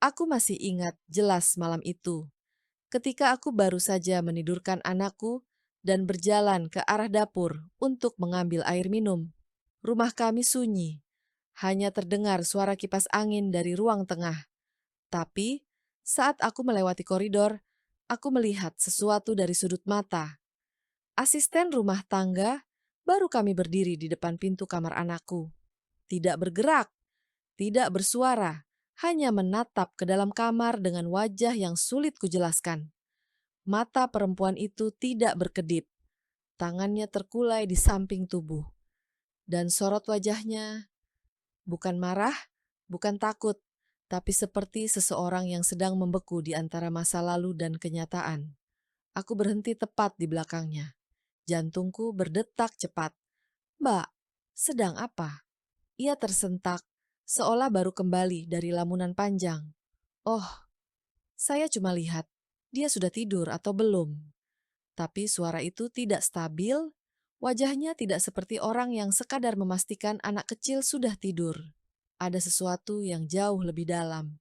Aku masih ingat jelas malam itu, ketika aku baru saja menidurkan anakku dan berjalan ke arah dapur untuk mengambil air minum. Rumah kami sunyi, hanya terdengar suara kipas angin dari ruang tengah. Tapi saat aku melewati koridor, aku melihat sesuatu dari sudut mata. Asisten rumah tangga baru kami berdiri di depan pintu kamar anakku. Tidak bergerak, tidak bersuara, hanya menatap ke dalam kamar dengan wajah yang sulit kujelaskan. Mata perempuan itu tidak berkedip, tangannya terkulai di samping tubuh, dan sorot wajahnya bukan marah, bukan takut, tapi seperti seseorang yang sedang membeku di antara masa lalu dan kenyataan. Aku berhenti tepat di belakangnya. Jantungku berdetak cepat. "Mbak, sedang apa?" Ia tersentak, seolah baru kembali dari lamunan panjang. "Oh, saya cuma lihat, dia sudah tidur atau belum?" Tapi suara itu tidak stabil, wajahnya tidak seperti orang yang sekadar memastikan anak kecil sudah tidur. Ada sesuatu yang jauh lebih dalam.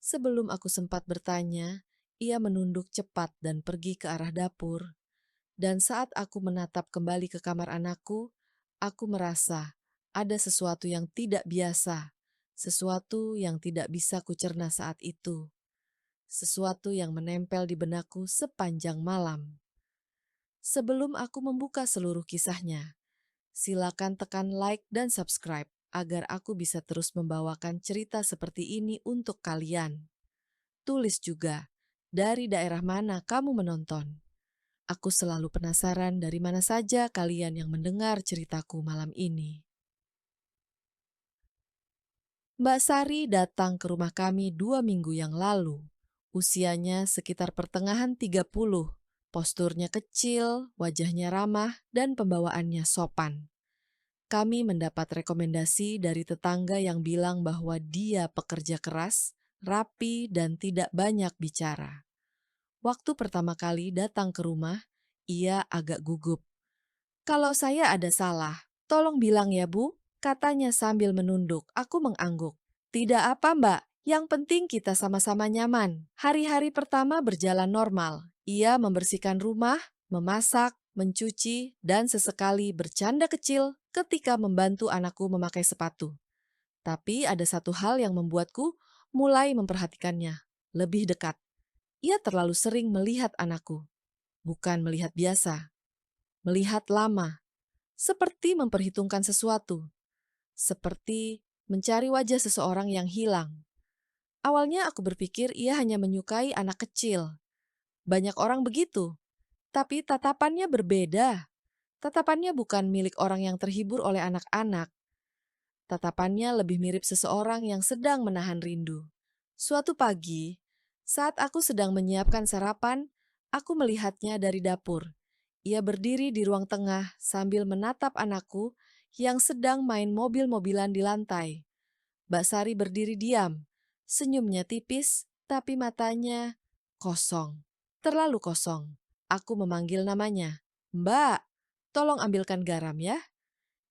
Sebelum aku sempat bertanya, ia menunduk cepat dan pergi ke arah dapur. Dan saat aku menatap kembali ke kamar anakku, aku merasa ada sesuatu yang tidak biasa, sesuatu yang tidak bisa kucerna saat itu, sesuatu yang menempel di benakku sepanjang malam. Sebelum aku membuka seluruh kisahnya, silakan tekan like dan subscribe agar aku bisa terus membawakan cerita seperti ini untuk kalian. Tulis juga dari daerah mana kamu menonton. Aku selalu penasaran dari mana saja kalian yang mendengar ceritaku malam ini. Mbak Sari datang ke rumah kami 2 minggu yang lalu. Usianya sekitar pertengahan 30. Posturnya kecil, wajahnya ramah, dan pembawaannya sopan. Kami mendapat rekomendasi dari tetangga yang bilang bahwa dia pekerja keras, rapi, dan tidak banyak bicara. Waktu pertama kali datang ke rumah, ia agak gugup. "Kalau saya ada salah, tolong bilang ya Bu," katanya sambil menunduk. Aku mengangguk. "Tidak apa Mbak, yang penting kita sama-sama nyaman." Hari-hari pertama berjalan normal. Ia membersihkan rumah, memasak, mencuci, dan sesekali bercanda kecil ketika membantu anakku memakai sepatu. Tapi ada satu hal yang membuatku mulai memperhatikannya lebih dekat. Ia terlalu sering melihat anakku, bukan melihat biasa, melihat lama. Seperti memperhitungkan sesuatu, seperti mencari wajah seseorang yang hilang. Awalnya aku berpikir ia hanya menyukai anak kecil. Banyak orang begitu, tapi tatapannya berbeda. Tatapannya bukan milik orang yang terhibur oleh anak-anak. Tatapannya lebih mirip seseorang yang sedang menahan rindu. Suatu pagi, saat aku sedang menyiapkan sarapan, aku melihatnya dari dapur. Ia berdiri di ruang tengah sambil menatap anakku yang sedang main mobil-mobilan di lantai. Mbak Sari berdiri diam, senyumnya tipis, tapi matanya kosong. Terlalu kosong. Aku memanggil namanya. "Mbak, tolong ambilkan garam ya."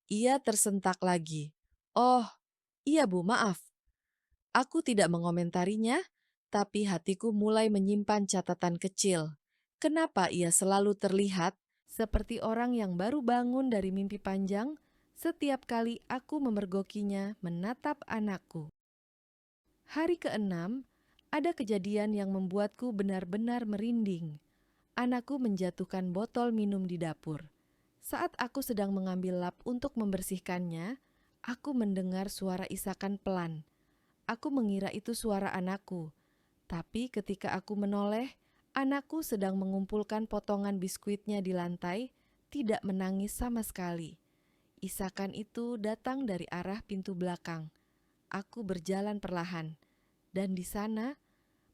Ia tersentak lagi. "Oh, iya Bu, maaf." Aku tidak mengomentarinya, tapi hatiku mulai menyimpan catatan kecil. Kenapa ia selalu terlihat seperti orang yang baru bangun dari mimpi panjang setiap kali aku memergokinya menatap anakku? Hari keenam, ada kejadian yang membuatku benar-benar merinding. Anakku menjatuhkan botol minum di dapur. Saat aku sedang mengambil lap untuk membersihkannya, aku mendengar suara isakan pelan. Aku mengira itu suara anakku, tapi ketika aku menoleh, anakku sedang mengumpulkan potongan biskuitnya di lantai, tidak menangis sama sekali. Isakan itu datang dari arah pintu belakang. Aku berjalan perlahan, dan di sana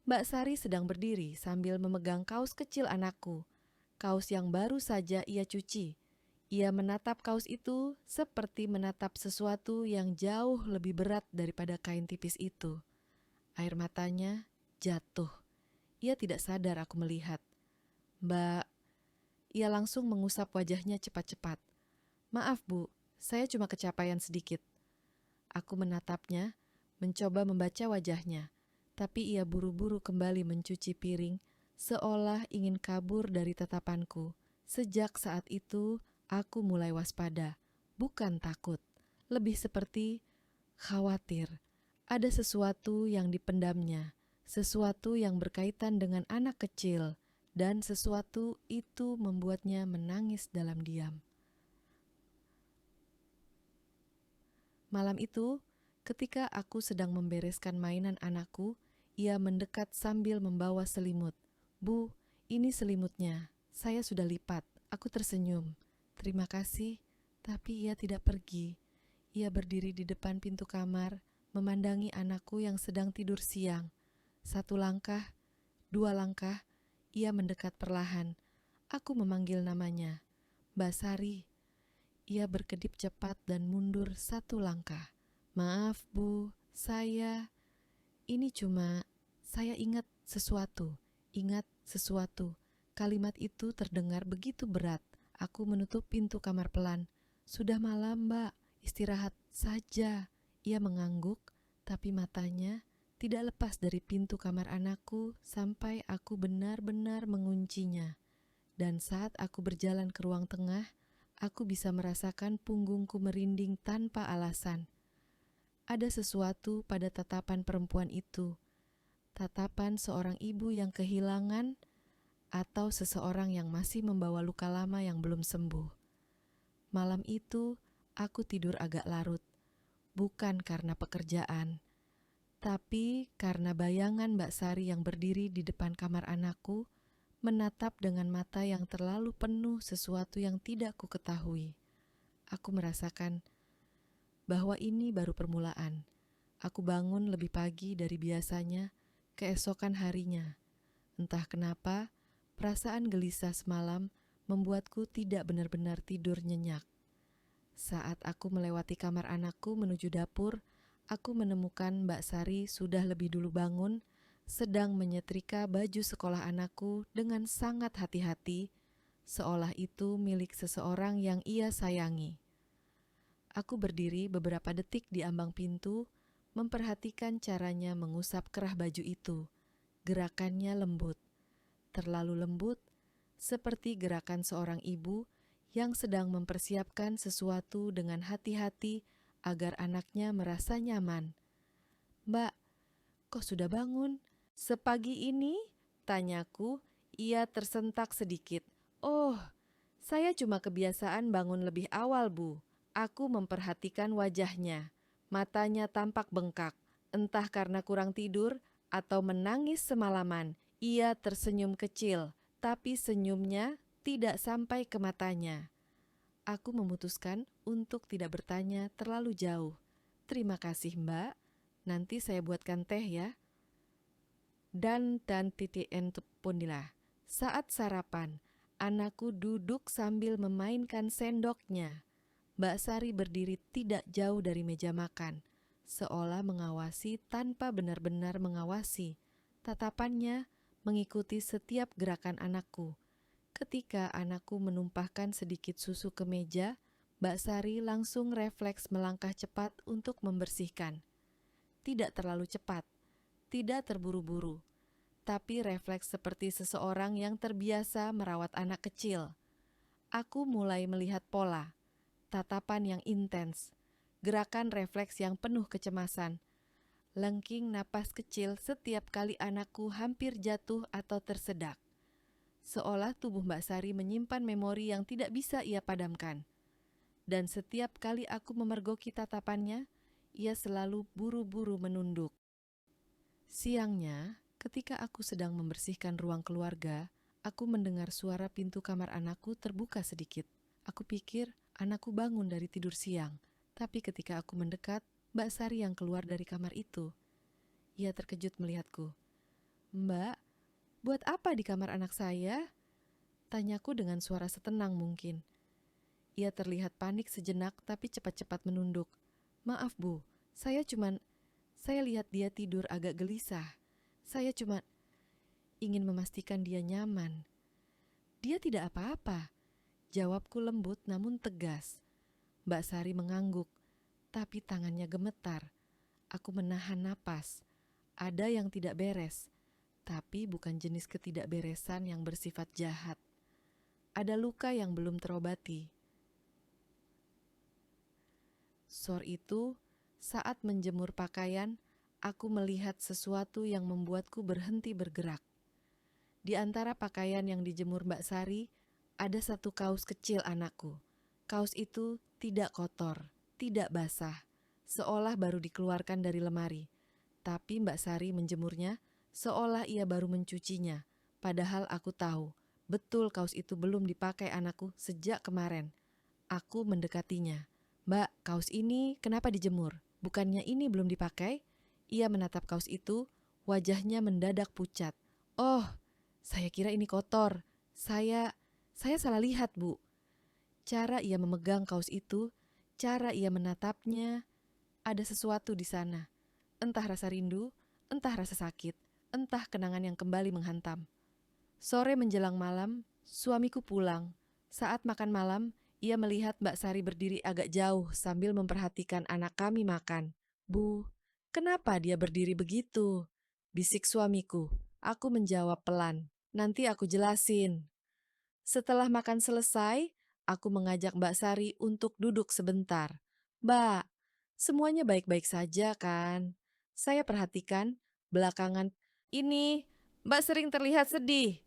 Mbak Sari sedang berdiri sambil memegang kaos kecil anakku, kaos yang baru saja ia cuci. Ia menatap kaos itu seperti menatap sesuatu yang jauh lebih berat daripada kain tipis itu. Air matanya jatuh. Ia tidak sadar aku melihat. "Mbak," ia langsung mengusap wajahnya cepat-cepat. "Maaf Bu, saya cuma kecapean sedikit." Aku menatapnya, mencoba membaca wajahnya. Tapi ia buru-buru kembali mencuci piring, seolah ingin kabur dari tatapanku. Sejak saat itu, aku mulai waspada, bukan takut. Lebih seperti khawatir. Ada sesuatu yang dipendamnya, sesuatu yang berkaitan dengan anak kecil, dan sesuatu itu membuatnya menangis dalam diam. Malam itu, ketika aku sedang membereskan mainan anakku, ia mendekat sambil membawa selimut. "Bu, ini selimutnya. Saya sudah lipat." Aku tersenyum. "Terima kasih." Tapi ia tidak pergi. Ia berdiri di depan pintu kamar, memandangi anakku yang sedang tidur siang. 1 langkah, 2 langkah, ia mendekat perlahan. Aku memanggil namanya, "Mbak Sari." Ia berkedip cepat dan mundur 1 langkah. "Maaf, Bu, saya ingat sesuatu. Ingat sesuatu." Kalimat itu terdengar begitu berat. Aku menutup pintu kamar pelan. "Sudah malam, Mbak. Istirahat saja." Ia mengangguk, tapi matanya tidak lepas dari pintu kamar anakku sampai aku benar-benar menguncinya. Dan saat aku berjalan ke ruang tengah, aku bisa merasakan punggungku merinding tanpa alasan. Ada sesuatu pada tatapan perempuan itu. Tatapan seorang ibu yang kehilangan atau seseorang yang masih membawa luka lama yang belum sembuh. Malam itu, aku tidur agak larut. Bukan karena pekerjaan, tapi karena bayangan Mbak Sari yang berdiri di depan kamar anakku menatap dengan mata yang terlalu penuh sesuatu yang tidak ku ketahui. Aku merasakan bahwa ini baru permulaan. Aku bangun lebih pagi dari biasanya keesokan harinya. Entah kenapa, perasaan gelisah semalam membuatku tidak benar-benar tidur nyenyak. Saat aku melewati kamar anakku menuju dapur, aku menemukan Mbak Sari sudah lebih dulu bangun, sedang menyetrika baju sekolah anakku dengan sangat hati-hati, seolah itu milik seseorang yang ia sayangi. Aku berdiri beberapa detik di ambang pintu, memperhatikan caranya mengusap kerah baju itu. Gerakannya lembut, terlalu lembut, seperti gerakan seorang ibu yang sedang mempersiapkan sesuatu dengan hati-hati agar anaknya merasa nyaman. "Mbak, kok sudah bangun? Sepagi ini?" tanyaku. Ia tersentak sedikit. "Oh, saya cuma kebiasaan bangun lebih awal, Bu." Aku memperhatikan wajahnya. Matanya tampak bengkak, entah karena kurang tidur atau menangis semalaman. Ia tersenyum kecil, tapi senyumnya tidak sampai ke matanya. Aku memutuskan untuk tidak bertanya terlalu jauh. "Terima kasih, Mbak. Nanti saya buatkan teh ya." Dan titien pundilah. Saat sarapan, anakku duduk sambil memainkan sendoknya. Mbak Sari berdiri tidak jauh dari meja makan, seolah mengawasi tanpa benar-benar mengawasi. Tatapannya mengikuti setiap gerakan anakku. Ketika anakku menumpahkan sedikit susu ke meja, Mbak Sari langsung refleks melangkah cepat untuk membersihkan. Tidak terlalu cepat, tidak terburu-buru, tapi refleks seperti seseorang yang terbiasa merawat anak kecil. Aku mulai melihat pola, tatapan yang intens, gerakan refleks yang penuh kecemasan, lengking napas kecil setiap kali anakku hampir jatuh atau tersedak. Seolah tubuh Mbak Sari menyimpan memori yang tidak bisa ia padamkan. Dan setiap kali aku memergoki tatapannya, ia selalu buru-buru menunduk. Siangnya, ketika aku sedang membersihkan ruang keluarga, aku mendengar suara pintu kamar anakku terbuka sedikit. Aku pikir anakku bangun dari tidur siang, tapi ketika aku mendekat, Mbak Sari yang keluar dari kamar itu. Ia terkejut melihatku. "Mbak, buat apa di kamar anak saya?" tanyaku dengan suara setenang mungkin. Ia terlihat panik sejenak tapi cepat-cepat menunduk. "Maaf, Bu, saya lihat dia tidur agak gelisah. Saya cuma ingin memastikan dia nyaman." "Dia tidak apa-apa," jawabku lembut namun tegas. Mbak Sari mengangguk, tapi tangannya gemetar. Aku menahan napas. Ada yang tidak beres, tapi bukan jenis ketidakberesan yang bersifat jahat. Ada luka yang belum terobati. Sore itu, saat menjemur pakaian, aku melihat sesuatu yang membuatku berhenti bergerak. Di antara pakaian yang dijemur Mbak Sari, ada satu kaos kecil anakku. Kaos itu tidak kotor, tidak basah, seolah baru dikeluarkan dari lemari. Tapi Mbak Sari menjemurnya seolah ia baru mencucinya. Padahal aku tahu, betul kaos itu belum dipakai anakku sejak kemarin. Aku mendekatinya. "Mbak, kaos ini kenapa dijemur? Bukannya ini belum dipakai?" Ia menatap kaos itu, wajahnya mendadak pucat. "Oh, saya kira ini kotor. Saya salah lihat, Bu." Cara ia memegang kaos itu, cara ia menatapnya, ada sesuatu di sana. Entah rasa rindu, entah rasa sakit, entah kenangan yang kembali menghantam. Sore menjelang malam, suamiku pulang. Saat makan malam, ia melihat Mbak Sari berdiri agak jauh sambil memperhatikan anak kami makan. "Bu, kenapa dia berdiri begitu?" bisik suamiku. Aku menjawab pelan, "Nanti aku jelasin." Setelah makan selesai, aku mengajak Mbak Sari untuk duduk sebentar. "Mbak, semuanya baik-baik saja kan? Saya perhatikan belakangan ini Mbak sering terlihat sedih."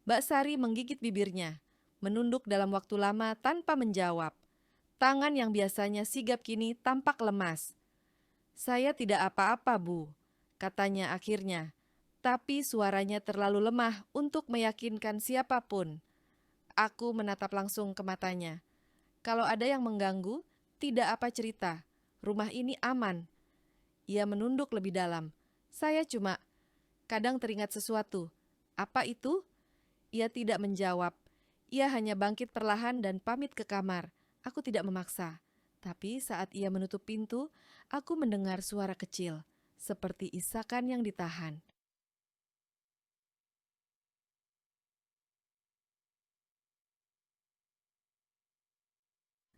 Mbak Sari menggigit bibirnya, menunduk dalam waktu lama tanpa menjawab. Tangan yang biasanya sigap kini tampak lemas. "Saya tidak apa-apa, Bu," katanya akhirnya. Tapi suaranya terlalu lemah untuk meyakinkan siapapun. Aku menatap langsung ke matanya. "Kalau ada yang mengganggu, tidak apa cerita. Rumah ini aman." Ia menunduk lebih dalam. "Saya cuma kadang teringat sesuatu." "Apa itu?" Ia tidak menjawab. Ia hanya bangkit perlahan dan pamit ke kamar. Aku tidak memaksa. Tapi saat ia menutup pintu, aku mendengar suara kecil, seperti isakan yang ditahan.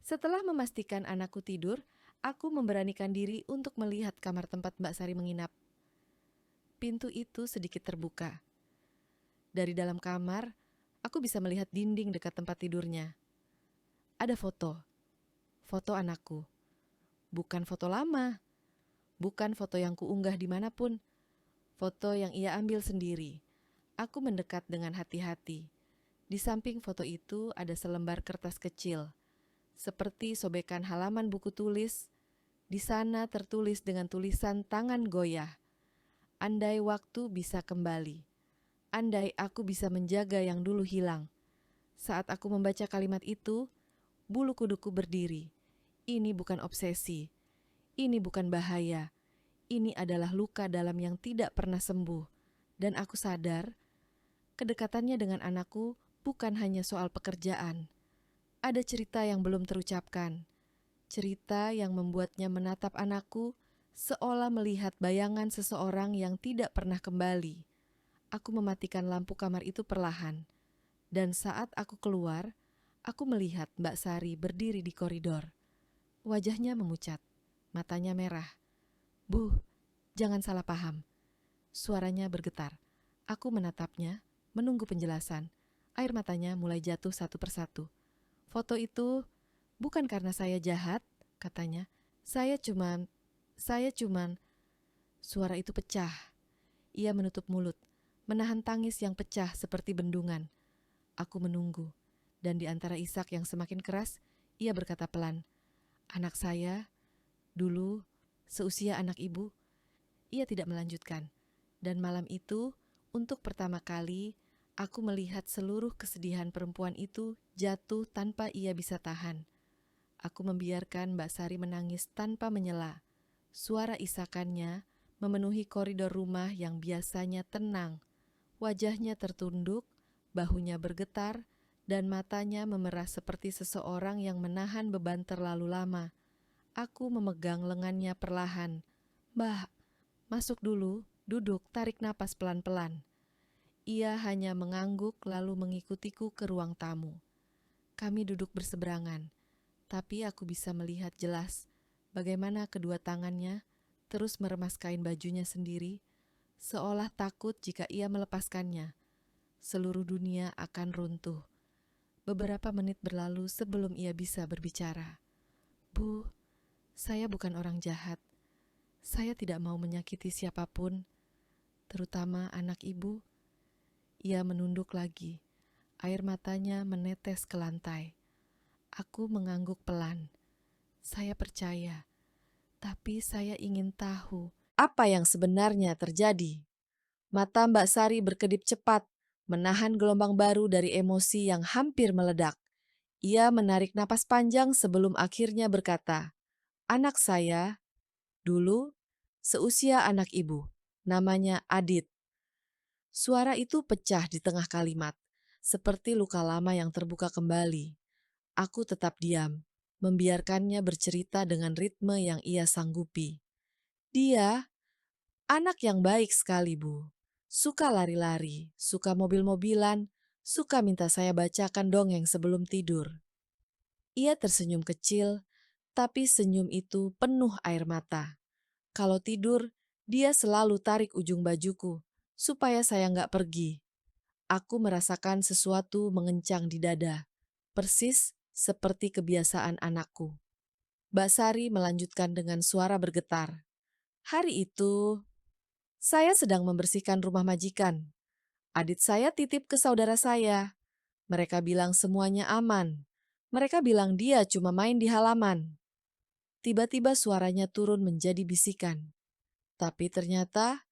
Setelah memastikan anakku tidur, aku memberanikan diri untuk melihat kamar tempat Mbak Sari menginap. Pintu itu sedikit terbuka. Dari dalam kamar, aku bisa melihat dinding dekat tempat tidurnya. Ada foto anakku. Bukan foto lama, bukan foto yang kuunggah dimanapun, foto yang ia ambil sendiri. Aku mendekat dengan hati-hati. Di samping foto itu ada selembar kertas kecil, seperti sobekan halaman buku tulis. Di sana tertulis dengan tulisan tangan goyah. "Andai waktu bisa kembali. Andai aku bisa menjaga yang dulu hilang." Saat aku membaca kalimat itu, bulu kuduku berdiri. Ini bukan obsesi. Ini bukan bahaya. Ini adalah luka dalam yang tidak pernah sembuh. Dan aku sadar, kedekatannya dengan anakku bukan hanya soal pekerjaan. Ada cerita yang belum terucapkan. Cerita yang membuatnya menatap anakku seolah melihat bayangan seseorang yang tidak pernah kembali. Aku mematikan lampu kamar itu perlahan. Dan saat aku keluar, aku melihat Mbak Sari berdiri di koridor. Wajahnya memucat, matanya merah. "Bu, jangan salah paham." Suaranya bergetar. Aku menatapnya, menunggu penjelasan. Air matanya mulai jatuh satu persatu. "Foto itu bukan karena saya jahat," katanya. Saya cuman. Suara itu pecah. Ia menutup mulut, menahan tangis yang pecah seperti bendungan. Aku menunggu, dan di antara isak yang semakin keras, ia berkata pelan, "Anak saya, dulu, seusia anak ibu." Ia tidak melanjutkan. Dan malam itu, untuk pertama kali, aku melihat seluruh kesedihan perempuan itu jatuh tanpa ia bisa tahan. Aku membiarkan Mbak Sari menangis tanpa menyela. Suara isakannya memenuhi koridor rumah yang biasanya tenang. Wajahnya tertunduk, bahunya bergetar, dan matanya memerah seperti seseorang yang menahan beban terlalu lama. Aku memegang lengannya perlahan. "Mbak, masuk dulu, duduk, tarik napas pelan-pelan." Ia hanya mengangguk lalu mengikutiku ke ruang tamu. Kami duduk berseberangan, tapi aku bisa melihat jelas bagaimana kedua tangannya terus meremas kain bajunya sendiri, seolah takut jika ia melepaskannya, seluruh dunia akan runtuh. Beberapa menit berlalu sebelum ia bisa berbicara. "Bu, saya bukan orang jahat. Saya tidak mau menyakiti siapapun, terutama anak ibu." Ia menunduk lagi. Air matanya menetes ke lantai. Aku mengangguk pelan. Saya percaya, tapi saya ingin tahu apa yang sebenarnya terjadi. Mata Mbak Sari berkedip cepat, menahan gelombang baru dari emosi yang hampir meledak. Ia menarik napas panjang sebelum akhirnya berkata, "Anak saya, dulu, seusia anak ibu, namanya Adit." Suara itu pecah di tengah kalimat, seperti luka lama yang terbuka kembali. Aku tetap diam, membiarkannya bercerita dengan ritme yang ia sanggupi. Dia anak yang baik sekali, Bu. Suka lari-lari, suka mobil-mobilan, suka minta saya bacakan dongeng sebelum tidur. Ia tersenyum kecil, tapi senyum itu penuh air mata. Kalau tidur, dia selalu tarik ujung bajuku, supaya saya nggak pergi. Aku merasakan sesuatu mengencang di dada, persis seperti kebiasaan anakku. Mbak Sari melanjutkan dengan suara bergetar. "Hari itu, saya sedang membersihkan rumah majikan. Adit saya titip ke saudara saya. Mereka bilang semuanya aman. Mereka bilang dia cuma main di halaman." Tiba-tiba suaranya turun menjadi bisikan. Tapi ternyata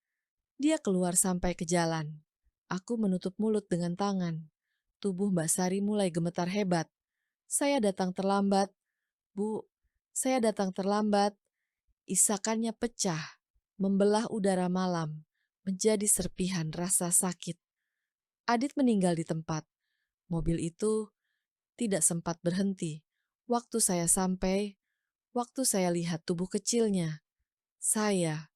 dia keluar sampai ke jalan. Aku menutup mulut dengan tangan. Tubuh Mbak Sari mulai gemetar hebat. "Saya datang terlambat, Bu. Saya datang terlambat." Isakannya pecah, membelah udara malam, menjadi serpihan rasa sakit. Adit meninggal di tempat. Mobil itu tidak sempat berhenti. Waktu saya sampai, waktu saya lihat tubuh kecilnya, saya,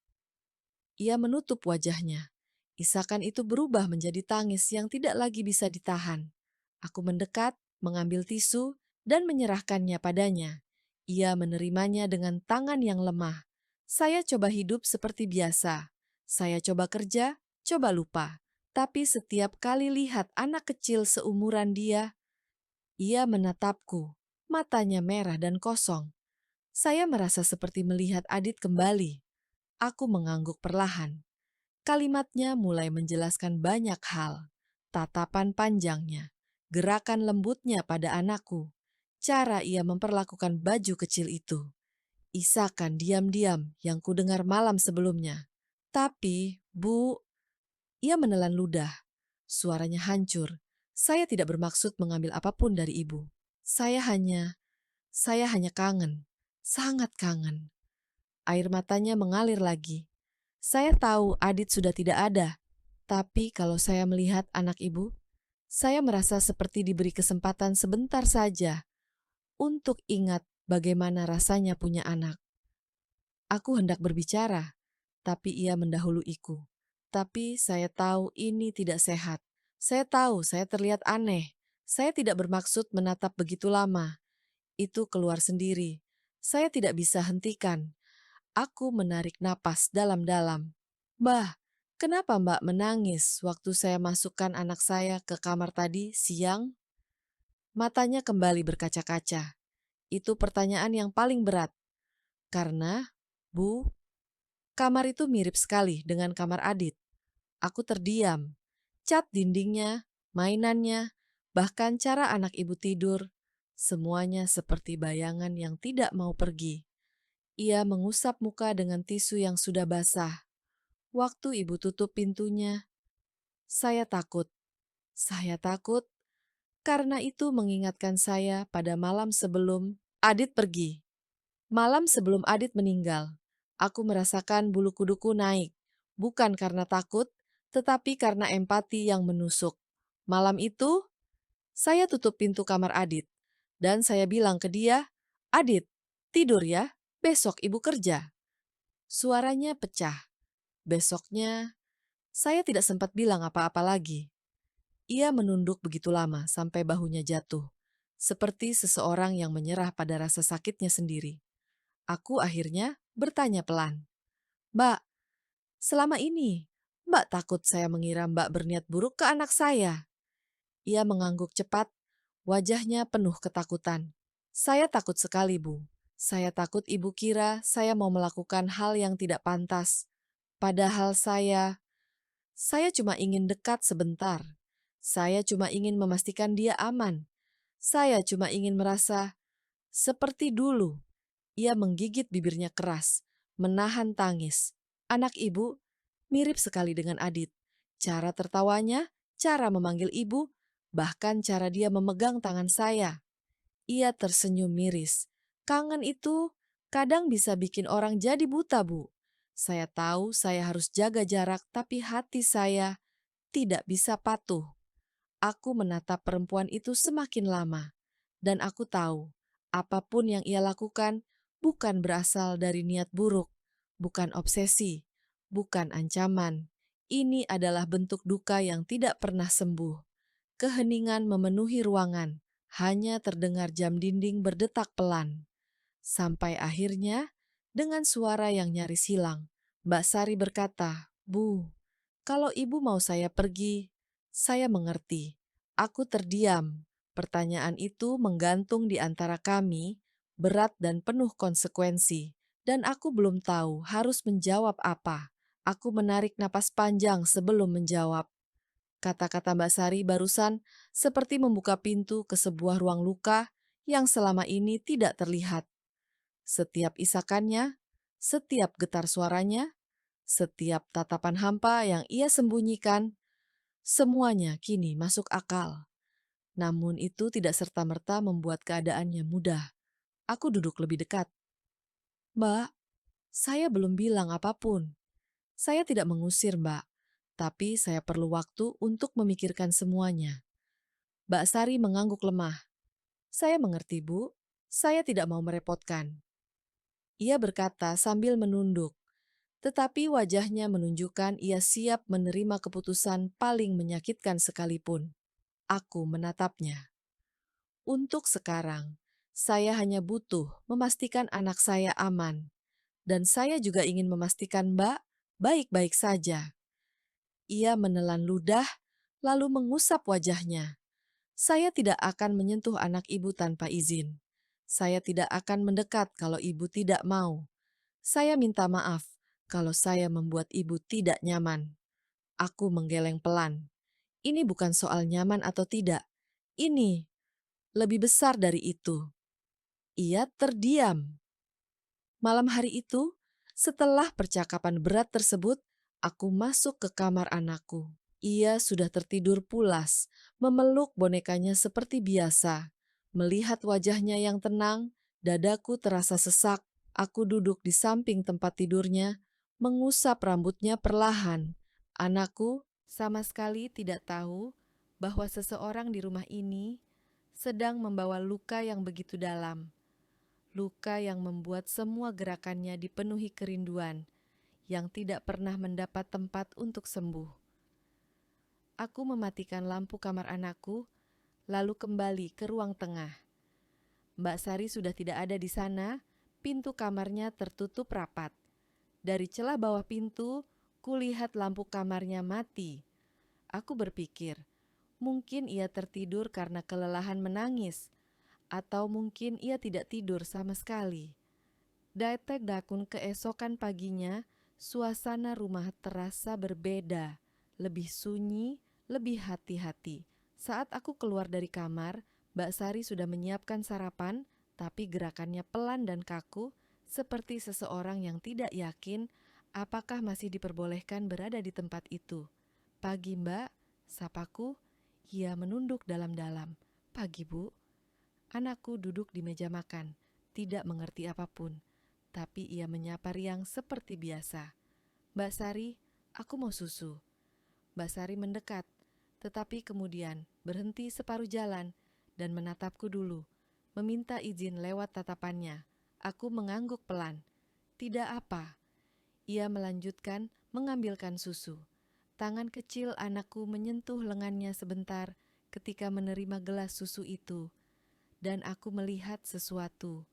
ia menutup wajahnya. Isakan itu berubah menjadi tangis yang tidak lagi bisa ditahan. Aku mendekat, mengambil tisu, dan menyerahkannya padanya. Ia menerimanya dengan tangan yang lemah. Saya coba hidup seperti biasa. Saya coba kerja, coba lupa. Tapi setiap kali lihat anak kecil seumuran dia, ia menatapku. Matanya merah dan kosong. Saya merasa seperti melihat Adit kembali. Aku mengangguk perlahan. Kalimatnya mulai menjelaskan banyak hal. Tatapan panjangnya, gerakan lembutnya pada anakku, cara ia memperlakukan baju kecil itu. Isakan diam-diam yang kudengar malam sebelumnya. "Tapi, Bu," ia menelan ludah. Suaranya hancur. "Saya tidak bermaksud mengambil apapun dari ibu. Saya hanya kangen, sangat kangen." Air matanya mengalir lagi. "Saya tahu Adit sudah tidak ada, tapi kalau saya melihat anak ibu, saya merasa seperti diberi kesempatan sebentar saja untuk ingat bagaimana rasanya punya anak." Aku hendak berbicara, tapi ia mendahuluiku. "Tapi saya tahu ini tidak sehat. Saya tahu saya terlihat aneh. Saya tidak bermaksud menatap begitu lama. Itu keluar sendiri. Saya tidak bisa hentikan." Aku menarik napas dalam-dalam. "Mbah, kenapa Mbak menangis waktu saya masukkan anak saya ke kamar tadi siang?" Matanya kembali berkaca-kaca. Itu pertanyaan yang paling berat. Karena, Bu, kamar itu mirip sekali dengan kamar Adit. Aku terdiam. Cat dindingnya, mainannya, bahkan cara anak ibu tidur, semuanya seperti bayangan yang tidak mau pergi. Ia mengusap muka dengan tisu yang sudah basah. Waktu ibu tutup pintunya, saya takut. Saya takut karena itu mengingatkan saya pada malam sebelum Adit pergi. Malam sebelum Adit meninggal, aku merasakan bulu kuduku naik. Bukan karena takut, tetapi karena empati yang menusuk. Malam itu, saya tutup pintu kamar Adit. Dan saya bilang ke dia, "Adit, tidur ya, besok ibu kerja." Suaranya pecah. Besoknya, saya tidak sempat bilang apa-apa lagi. Ia menunduk begitu lama sampai bahunya jatuh, seperti seseorang yang menyerah pada rasa sakitnya sendiri. Aku akhirnya bertanya pelan, Mbak, selama ini, Mbak takut saya mengira Mbak berniat buruk ke anak saya. Ia mengangguk cepat, wajahnya penuh ketakutan. Saya takut sekali, Bu. Saya takut ibu kira saya mau melakukan hal yang tidak pantas. Padahal saya cuma ingin dekat sebentar. Saya cuma ingin memastikan dia aman. Saya cuma ingin merasa seperti dulu. Ia menggigit bibirnya keras, menahan tangis. Anak ibu mirip sekali dengan Adit. Cara tertawanya, cara memanggil ibu, bahkan cara dia memegang tangan saya. Ia tersenyum miris. Kangen itu kadang bisa bikin orang jadi buta, Bu. Saya tahu saya harus jaga jarak, tapi hati saya tidak bisa patuh. Aku menatap perempuan itu semakin lama, dan aku tahu apapun yang ia lakukan bukan berasal dari niat buruk, bukan obsesi, bukan ancaman. Ini adalah bentuk duka yang tidak pernah sembuh. Keheningan memenuhi ruangan, hanya terdengar jam dinding berdetak pelan. Sampai akhirnya, dengan suara yang nyaris hilang, Mbak Sari berkata, "Bu, kalau ibu mau saya pergi, saya mengerti." Aku terdiam. Pertanyaan itu menggantung di antara kami, berat dan penuh konsekuensi. Dan aku belum tahu harus menjawab apa. Aku menarik napas panjang sebelum menjawab. Kata-kata Mbak Sari barusan seperti membuka pintu ke sebuah ruang luka yang selama ini tidak terlihat. Setiap isakannya, setiap getar suaranya, setiap tatapan hampa yang ia sembunyikan, semuanya kini masuk akal. Namun itu tidak serta-merta membuat keadaannya mudah. Aku duduk lebih dekat. "Mbak, saya belum bilang apapun. Saya tidak mengusir, Mbak. Tapi saya perlu waktu untuk memikirkan semuanya." Mbak Sari mengangguk lemah. "Saya mengerti, Bu. Saya tidak mau merepotkan." Ia berkata sambil menunduk, tetapi wajahnya menunjukkan ia siap menerima keputusan paling menyakitkan sekalipun. Aku menatapnya. Untuk sekarang, saya hanya butuh memastikan anak saya aman. Dan saya juga ingin memastikan Mbak baik-baik saja. Ia menelan ludah, lalu mengusap wajahnya. Saya tidak akan menyentuh anak ibu tanpa izin. Saya tidak akan mendekat kalau ibu tidak mau. Saya minta maaf kalau saya membuat ibu tidak nyaman. Aku menggeleng pelan. Ini bukan soal nyaman atau tidak. Ini lebih besar dari itu. Ia terdiam. Malam hari itu, setelah percakapan berat tersebut, aku masuk ke kamar anakku. Ia sudah tertidur pulas, memeluk bonekanya seperti biasa. Melihat wajahnya yang tenang, dadaku terasa sesak. Aku duduk di samping tempat tidurnya, mengusap rambutnya perlahan. Anakku sama sekali tidak tahu bahwa seseorang di rumah ini sedang membawa luka yang begitu dalam. Luka yang membuat semua gerakannya dipenuhi kerinduan, yang tidak pernah mendapat tempat untuk sembuh. Aku mematikan lampu kamar anakku, lalu kembali ke ruang tengah. Mbak Sari sudah tidak ada di sana, pintu kamarnya tertutup rapat. Dari celah bawah pintu, kulihat lampu kamarnya mati. Aku berpikir, mungkin ia tertidur karena kelelahan menangis, atau mungkin ia tidak tidur sama sekali. Datek dakun keesokan paginya, suasana rumah terasa berbeda, lebih sunyi, lebih hati-hati. Saat aku keluar dari kamar, Mbak Sari sudah menyiapkan sarapan, tapi gerakannya pelan dan kaku, seperti seseorang yang tidak yakin apakah masih diperbolehkan berada di tempat itu. "Pagi, Mbak," sapaku. Ia menunduk dalam-dalam. "Pagi, Bu." Anakku duduk di meja makan, tidak mengerti apapun. Tapi ia menyapa riang seperti biasa. "Mbak Sari, aku mau susu." Mbak Sari mendekat, tetapi kemudian berhenti separuh jalan dan menatapku dulu, meminta izin lewat tatapannya. Aku mengangguk pelan. "Tidak apa." Ia melanjutkan mengambilkan susu. Tangan kecil anakku menyentuh lengannya sebentar ketika menerima gelas susu itu, dan aku melihat sesuatu.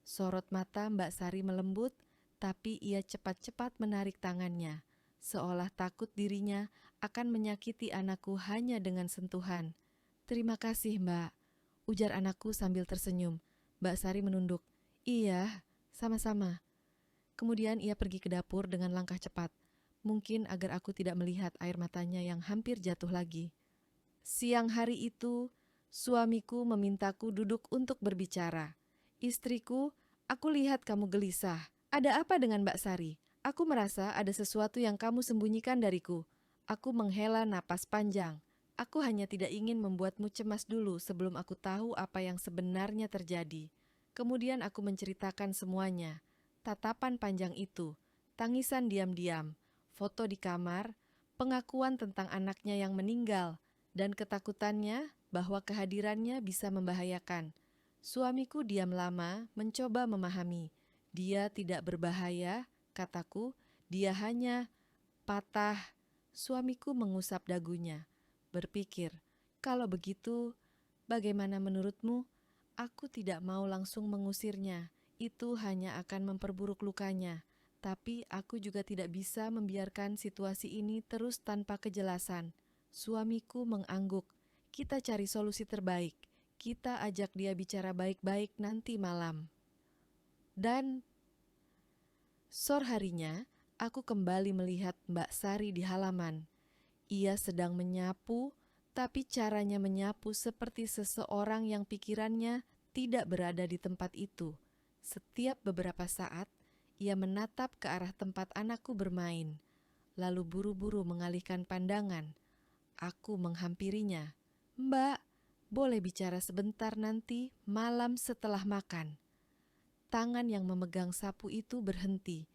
Sorot mata Mbak Sari melembut, tapi ia cepat-cepat menarik tangannya, seolah takut dirinya akan menyakiti anakku hanya dengan sentuhan. "Terima kasih, Mbak," ujar anakku sambil tersenyum. Mbak Sari menunduk. "Iya, sama-sama." Kemudian ia pergi ke dapur dengan langkah cepat, mungkin agar aku tidak melihat air matanya yang hampir jatuh lagi. Siang hari itu, suamiku memintaku duduk untuk berbicara. "Istriku, aku lihat kamu gelisah. Ada apa dengan Mbak Sari? Aku merasa ada sesuatu yang kamu sembunyikan dariku." Aku menghela napas panjang. Aku hanya tidak ingin membuatmu cemas dulu sebelum aku tahu apa yang sebenarnya terjadi. Kemudian aku menceritakan semuanya. Tatapan panjang itu, tangisan diam-diam, foto di kamar, pengakuan tentang anaknya yang meninggal, dan ketakutannya bahwa kehadirannya bisa membahayakan. Suamiku diam lama, mencoba memahami. "Dia tidak berbahaya," kataku, "dia hanya patah." Suamiku mengusap dagunya, berpikir, "Kalau begitu, bagaimana menurutmu? Aku tidak mau langsung mengusirnya. Itu hanya akan memperburuk lukanya. Tapi aku juga tidak bisa membiarkan situasi ini terus tanpa kejelasan." Suamiku mengangguk. "Kita cari solusi terbaik. Kita ajak dia bicara baik-baik nanti malam." Dan sore harinya, aku kembali melihat Mbak Sari di halaman. Ia sedang menyapu, tapi caranya menyapu seperti seseorang yang pikirannya tidak berada di tempat itu. Setiap beberapa saat, ia menatap ke arah tempat anakku bermain, lalu buru-buru mengalihkan pandangan. Aku menghampirinya. "Mbak, boleh bicara sebentar nanti malam setelah makan." Tangan yang memegang sapu itu berhenti.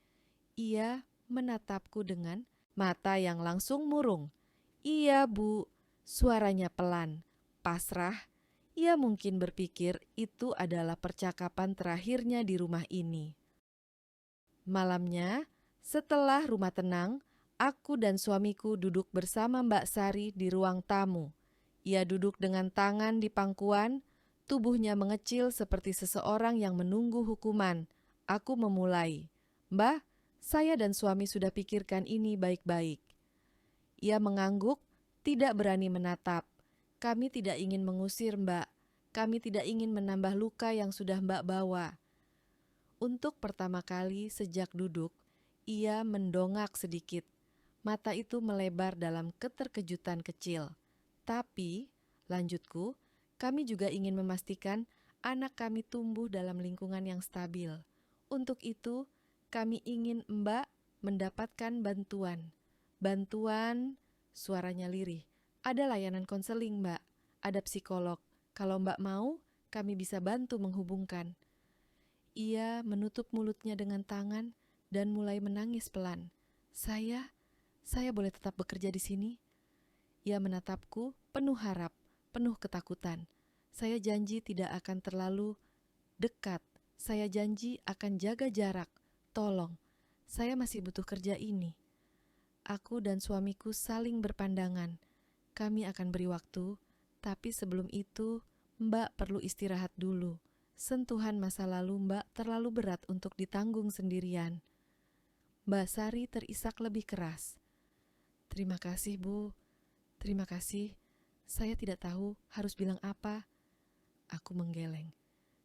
Ia menatapku dengan mata yang langsung murung. "Iya, Bu." Suaranya pelan, pasrah. Ia mungkin berpikir itu adalah percakapan terakhirnya di rumah ini. Malamnya, setelah rumah tenang, aku dan suamiku duduk bersama Mbak Sari di ruang tamu. Ia duduk dengan tangan di pangkuan, tubuhnya mengecil seperti seseorang yang menunggu hukuman. Aku memulai, "Mbah, saya dan suami sudah pikirkan ini baik-baik." Ia mengangguk, tidak berani menatap. "Kami tidak ingin mengusir, Mbak. Kami tidak ingin menambah luka yang sudah Mbak bawa." Untuk pertama kali sejak duduk, ia mendongak sedikit. Mata itu melebar dalam keterkejutan kecil. "Tapi," lanjutku, "kami juga ingin memastikan anak kami tumbuh dalam lingkungan yang stabil. Untuk itu, kami ingin Mbak mendapatkan bantuan." "Bantuan," suaranya lirih. "Ada layanan konseling, Mbak. Ada psikolog. Kalau Mbak mau, kami bisa bantu menghubungkan." Ia menutup mulutnya dengan tangan dan mulai menangis pelan. Saya boleh tetap bekerja di sini?" Ia menatapku penuh harap, penuh ketakutan. "Saya janji tidak akan terlalu dekat. Saya janji akan jaga jarak. Tolong, saya masih butuh kerja ini." Aku dan suamiku saling berpandangan. "Kami akan beri waktu, tapi sebelum itu Mbak perlu istirahat dulu. Sentuhan masa lalu Mbak terlalu berat untuk ditanggung sendirian." Mbak Sari terisak lebih keras. "Terima kasih, Bu. Terima kasih. Saya tidak tahu harus bilang apa." Aku menggeleng.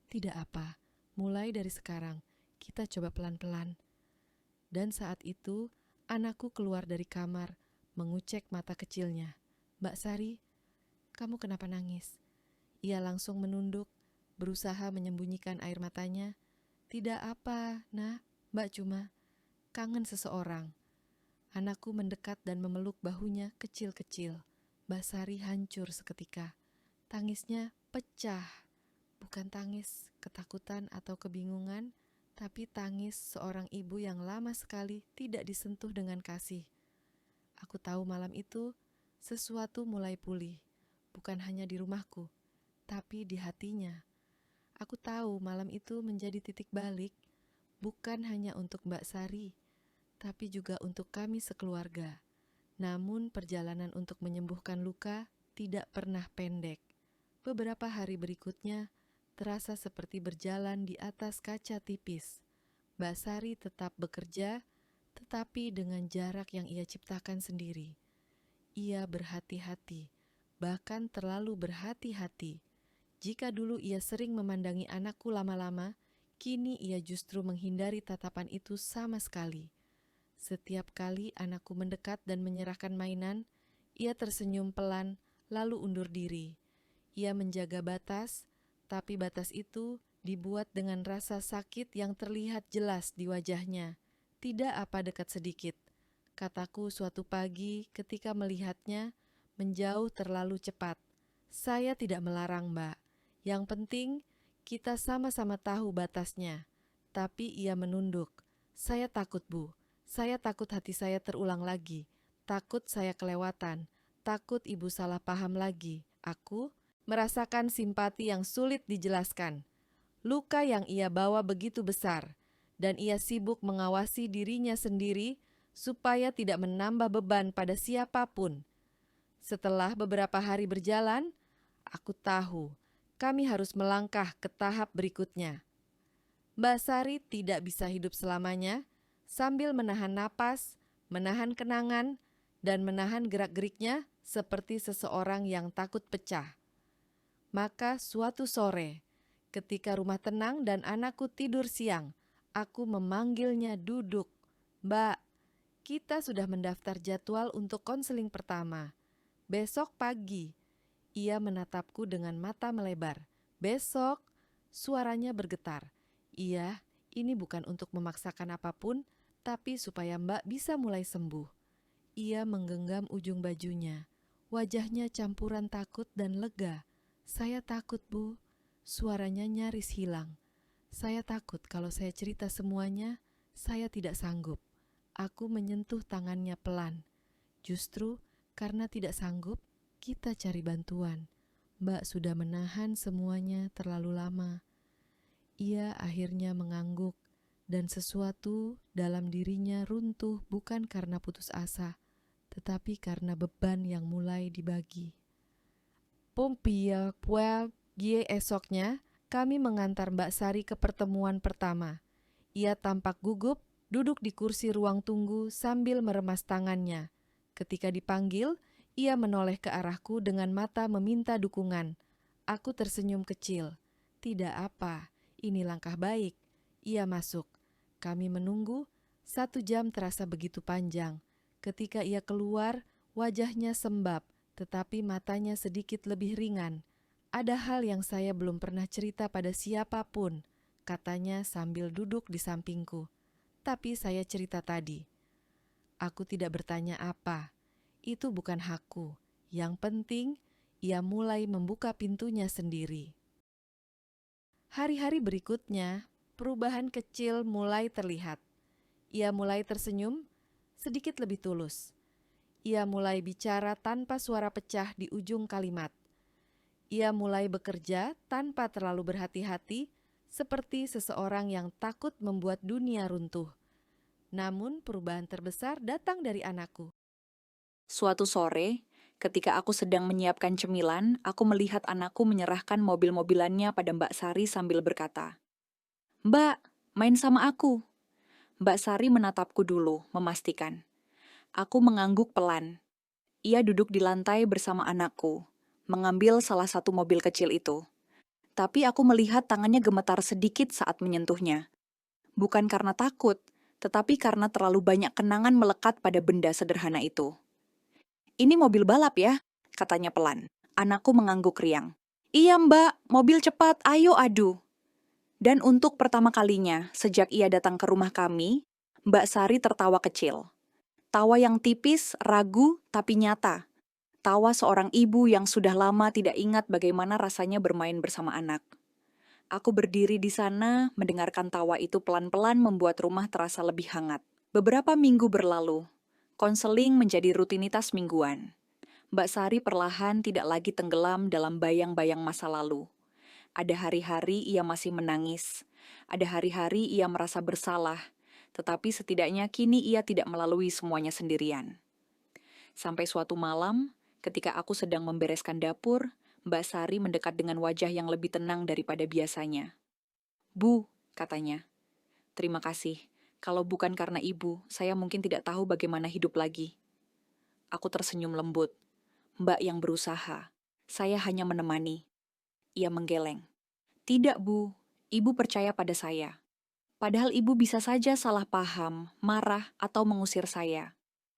"Tidak apa. Mulai dari sekarang, kita coba pelan-pelan." Dan saat itu, anakku keluar dari kamar, mengucek mata kecilnya. "Mbak Sari, kamu kenapa nangis?" Ia langsung menunduk, berusaha menyembunyikan air matanya. "Tidak apa, Nak. Mbak cuma kangen seseorang." Anakku mendekat dan memeluk bahunya kecil-kecil. Mbak Sari hancur seketika. Tangisnya pecah. Bukan tangis ketakutan atau kebingungan, tapi tangis seorang ibu yang lama sekali tidak disentuh dengan kasih. Aku tahu malam itu sesuatu mulai pulih, bukan hanya di rumahku, tapi di hatinya. Aku tahu malam itu menjadi titik balik, bukan hanya untuk Mbak Sari, tapi juga untuk kami sekeluarga. Namun perjalanan untuk menyembuhkan luka tidak pernah pendek. Beberapa hari berikutnya terasa seperti berjalan di atas kaca tipis. Mbak Sari tetap bekerja, tetapi dengan jarak yang ia ciptakan sendiri. Ia berhati-hati, bahkan terlalu berhati-hati. Jika dulu ia sering memandangi anakku lama-lama, kini ia justru menghindari tatapan itu sama sekali. Setiap kali anakku mendekat dan menyerahkan mainan, ia tersenyum pelan, lalu undur diri. Ia menjaga batas, tapi batas itu dibuat dengan rasa sakit yang terlihat jelas di wajahnya. Tidak apa dekat sedikit, kataku suatu pagi ketika melihatnya menjauh terlalu cepat. Saya tidak melarang, Mbak. Yang penting kita sama-sama tahu batasnya. Tapi ia menunduk. Saya takut, Bu. Saya takut hati saya terulang lagi. Takut saya kelewatan. Takut ibu salah paham lagi. Aku merasakan simpati yang sulit dijelaskan. Luka yang ia bawa begitu besar, dan ia sibuk mengawasi dirinya sendiri supaya tidak menambah beban pada siapapun. Setelah beberapa hari berjalan, aku tahu kami harus melangkah ke tahap berikutnya. Mbak Sari tidak bisa hidup selamanya sambil menahan napas, menahan kenangan, dan menahan gerak-geriknya seperti seseorang yang takut pecah. Maka suatu sore, ketika rumah tenang dan anakku tidur siang, aku memanggilnya duduk. Mbak, kita sudah mendaftar jadwal untuk konseling pertama. Besok pagi. Ia menatapku dengan mata melebar. Besok, suaranya bergetar. Iya, ini bukan untuk memaksakan apapun, tapi supaya Mbak bisa mulai sembuh. Ia menggenggam ujung bajunya. Wajahnya campuran takut dan lega. Saya takut, Bu. Suaranya nyaris hilang. Saya takut kalau saya cerita semuanya, saya tidak sanggup. Aku menyentuh tangannya pelan. Justru karena tidak sanggup, kita cari bantuan. Mbak sudah menahan semuanya terlalu lama. Ia akhirnya mengangguk, dan sesuatu dalam dirinya runtuh bukan karena putus asa, tetapi karena beban yang mulai dibagi. Esoknya, kami mengantar Mbak Sari ke pertemuan pertama. Ia tampak gugup, duduk di kursi ruang tunggu sambil meremas tangannya. Ketika dipanggil, ia menoleh ke arahku dengan mata meminta dukungan. Aku tersenyum kecil. Tidak apa, ini langkah baik. Ia masuk. Kami menunggu, 1 jam terasa begitu panjang. Ketika ia keluar, wajahnya sembab, tetapi matanya sedikit lebih ringan. Ada hal yang saya belum pernah cerita pada siapapun, katanya sambil duduk di sampingku. Tapi saya cerita tadi. Aku tidak bertanya apa. Itu bukan hakku. Yang penting, ia mulai membuka pintunya sendiri. Hari-hari berikutnya, perubahan kecil mulai terlihat. Ia mulai tersenyum, sedikit lebih tulus. Ia mulai bicara tanpa suara pecah di ujung kalimat. Ia mulai bekerja tanpa terlalu berhati-hati, seperti seseorang yang takut membuat dunia runtuh. Namun perubahan terbesar datang dari anakku. Suatu sore, ketika aku sedang menyiapkan cemilan, aku melihat anakku menyerahkan mobil-mobilannya pada Mbak Sari sambil berkata, "Mbak, main sama aku." Mbak Sari menatapku dulu, memastikan. Aku mengangguk pelan. Ia duduk di lantai bersama anakku, mengambil salah satu mobil kecil itu. Tapi aku melihat tangannya gemetar sedikit saat menyentuhnya. Bukan karena takut, tetapi karena terlalu banyak kenangan melekat pada benda sederhana itu. "Ini mobil balap ya?" katanya pelan. Anakku mengangguk riang. "Iya mbak, mobil cepat, ayo adu." Dan untuk pertama kalinya, sejak ia datang ke rumah kami, Mbak Sari tertawa kecil. Tawa yang tipis, ragu, tapi nyata. Tawa seorang ibu yang sudah lama tidak ingat bagaimana rasanya bermain bersama anak. Aku berdiri di sana, mendengarkan tawa itu pelan-pelan membuat rumah terasa lebih hangat. Beberapa minggu berlalu, konseling menjadi rutinitas mingguan. Mbak Sari perlahan tidak lagi tenggelam dalam bayang-bayang masa lalu. Ada hari-hari ia masih menangis. Ada hari-hari ia merasa bersalah. Tetapi setidaknya kini ia tidak melalui semuanya sendirian. Sampai suatu malam, ketika aku sedang membereskan dapur, Mbak Sari mendekat dengan wajah yang lebih tenang daripada biasanya. "Bu," katanya, Terima kasih. Kalau bukan karena ibu, saya mungkin tidak tahu bagaimana hidup lagi. Aku tersenyum lembut. Mbak yang berusaha. Saya hanya menemani. Ia menggeleng. Tidak, Bu. Ibu percaya pada saya. Padahal ibu bisa saja salah paham, marah, atau mengusir saya.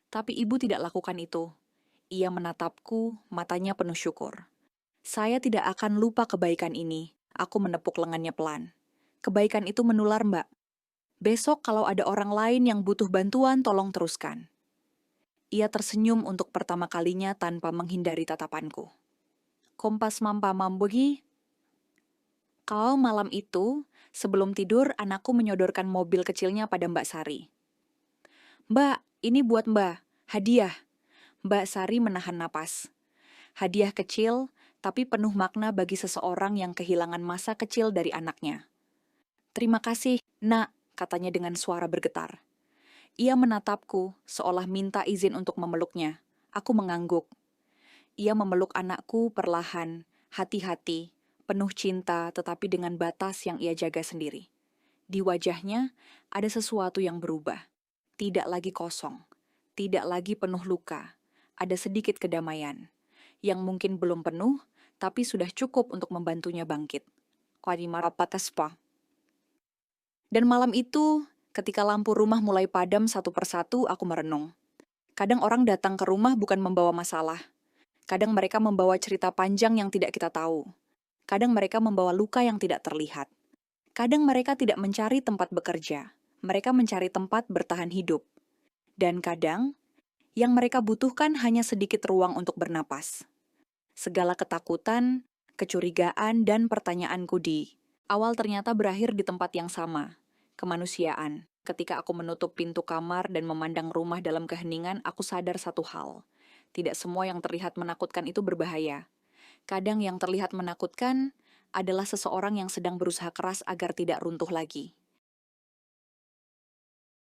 Tapi ibu tidak lakukan itu. Ia menatapku, matanya penuh syukur. Saya tidak akan lupa kebaikan ini. Aku menepuk lengannya pelan. Kebaikan itu menular, Mbak. Besok kalau ada orang lain yang butuh bantuan, tolong teruskan. Ia tersenyum untuk pertama kalinya tanpa menghindari tatapanku. Kompas mampa mambuhi. Kalau malam itu, sebelum tidur, anakku menyodorkan mobil kecilnya pada Mbak Sari. Mbak, ini buat Mbak. Hadiah. Mbak Sari menahan napas. Hadiah kecil, tapi penuh makna bagi seseorang yang kehilangan masa kecil dari anaknya. Terima kasih, Nak, katanya dengan suara bergetar. Ia menatapku, seolah minta izin untuk memeluknya. Aku mengangguk. Ia memeluk anakku perlahan, hati-hati, penuh cinta tetapi dengan batas yang ia jaga sendiri. Di wajahnya ada sesuatu yang berubah. Tidak lagi kosong, tidak lagi penuh luka. Ada sedikit kedamaian, yang mungkin belum penuh, tapi sudah cukup untuk membantunya bangkit. Dan malam itu, ketika lampu rumah mulai padam satu persatu, aku merenung. Kadang orang datang ke rumah bukan membawa masalah. Kadang mereka membawa cerita panjang yang tidak kita tahu. Kadang mereka membawa luka yang tidak terlihat. Kadang mereka tidak mencari tempat bekerja. Mereka mencari tempat bertahan hidup. Dan kadang, yang mereka butuhkan hanya sedikit ruang untuk bernapas. Segala ketakutan, kecurigaan, dan pertanyaanku di awal ternyata berakhir di tempat yang sama, kemanusiaan. Ketika aku menutup pintu kamar dan memandang rumah dalam keheningan, aku sadar satu hal. Tidak semua yang terlihat menakutkan itu berbahaya. Kadang yang terlihat menakutkan adalah seseorang yang sedang berusaha keras agar tidak runtuh lagi.